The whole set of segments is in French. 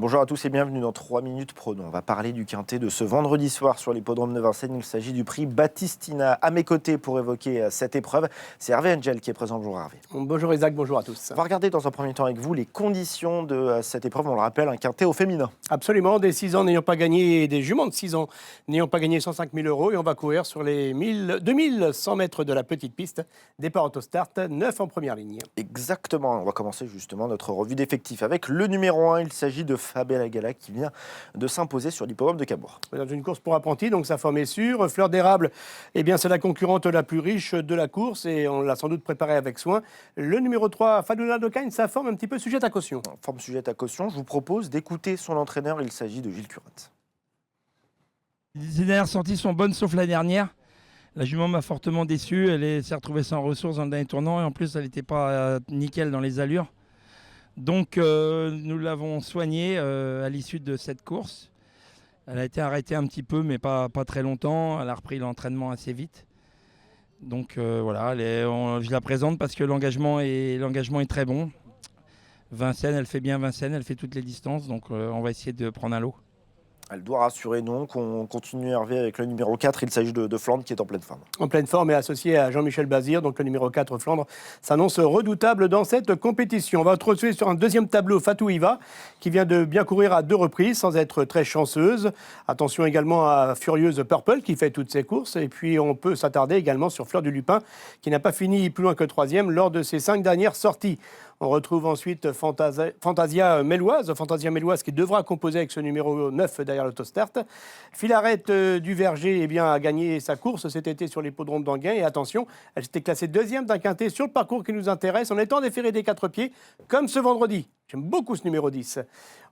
Bonjour à tous et bienvenue dans 3 minutes prono. On va parler du quintet de ce vendredi soir sur l'hippodrome de Vincennes. Il s'agit du prix Batistina. À mes côtés pour évoquer cette épreuve, c'est Hervé Angel qui est présent. Bonjour Hervé. Bonjour Isaac, bonjour à tous. On va regarder dans un premier temps avec vous les conditions de cette épreuve. On le rappelle, un quintet au féminin. Absolument, des 6 ans n'ayant pas gagné, des juments de 6 ans n'ayant pas gagné 105 000 euros. Et on va courir sur les 2100 mètres de la petite piste. Départ auto-start, 9 en première ligne. Exactement. On va commencer justement notre revue d'effectifs avec le numéro 1. Il s'agit de Fabella Gala qui vient de s'imposer sur l'hippodrome de Cabourg. Dans une course pour apprentis, donc sa forme est sûre. Fleur d'érable, eh bien, c'est la concurrente la plus riche de la course et on l'a sans doute préparée avec soin. Le numéro 3, Fadouna Dokagne, sa forme un petit peu sujette à caution. Forme sujette à caution. Je vous propose d'écouter son entraîneur. Il s'agit de Gilles Curette. Les dernières sorties sont bonnes sauf la dernière. La jument m'a fortement déçu. Elle s'est retrouvée sans ressources dans le dernier tournant et en plus elle n'était pas nickel dans les allures. Donc nous l'avons soignée à l'issue de cette course. Elle a été arrêtée un petit peu mais pas très longtemps. Elle a repris l'entraînement assez vite. Donc voilà, je la présente parce que l'engagement est très bon. Vincennes, elle fait bien Vincennes, elle fait toutes les distances. Donc on va essayer de prendre un lot. Elle doit rassurer donc. On continue Hervé avec le numéro 4. Il s'agit de Flandre qui est en pleine forme. En pleine forme et associé à Jean-Michel Bazir, donc le numéro 4 Flandre, s'annonce redoutable dans cette compétition. On va retrouver sur un deuxième tableau Fatou Iva, qui vient de bien courir à 2 reprises sans être très chanceuse. Attention également à Furieuse Purple qui fait toutes ses courses. Et puis on peut s'attarder également sur Fleur du Lupin qui n'a pas fini plus loin que 3e lors de ses 5 dernières sorties. On retrouve ensuite Fantasia Méloise qui devra composer avec ce numéro 9 derrière l'autostart. Filarette du Verger a gagné sa course cet été sur l'hippodrome d'Anguin. Et attention, elle s'était classée 2e d'un quintet sur le parcours qui nous intéresse en étant déférée des 4 pieds, comme ce vendredi. J'aime beaucoup ce numéro 10.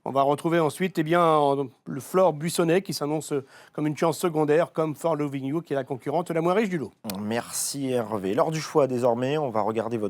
On va retrouver ensuite le Flore Buissonnet qui s'annonce comme une chance secondaire, comme For Loving You qui est la concurrente la moins riche du lot. Merci Hervé. Lors du choix désormais, on va regarder vos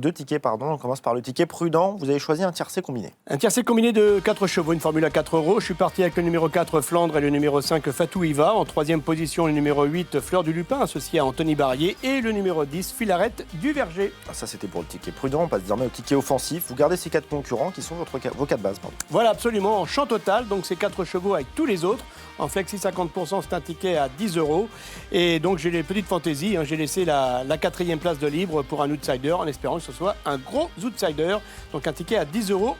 2 tickets. On commence par le ticket prudent. Vous avez choisi un tiercé combiné. Un tiercé combiné de 4 chevaux, une formule à 4 euros. Je suis parti avec le numéro 4 Flandre et le numéro 5 Fatou Iva. En 3e position, le numéro 8 Fleur du Lupin associé à Anthony Barrier et le numéro 10 Filarette du Verger. Ça c'était pour le ticket prudent. On passe désormais au ticket offensif. Vous gardez ces 4 concurrents qui sont vos 4 bases. Voilà, absolument, en champ total, donc c'est 4 chevaux avec tous les autres. En flexi 50%, c'est un ticket à 10 euros. Et donc j'ai les petites fantaisies, j'ai laissé la 4e place de libre pour un outsider en espérant que ce soit un gros outsider. Donc un ticket à 10 euros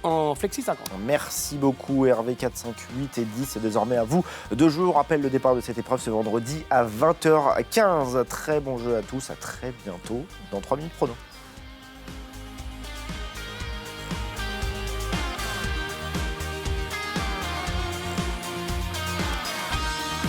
en flexi 50. Merci beaucoup Hervé. 4, 5, 8 et 10. C'est désormais à vous de jouer. On rappelle le départ de cette épreuve ce vendredi à 20h15. Très bon jeu à tous, à très bientôt dans 3 minutes prono.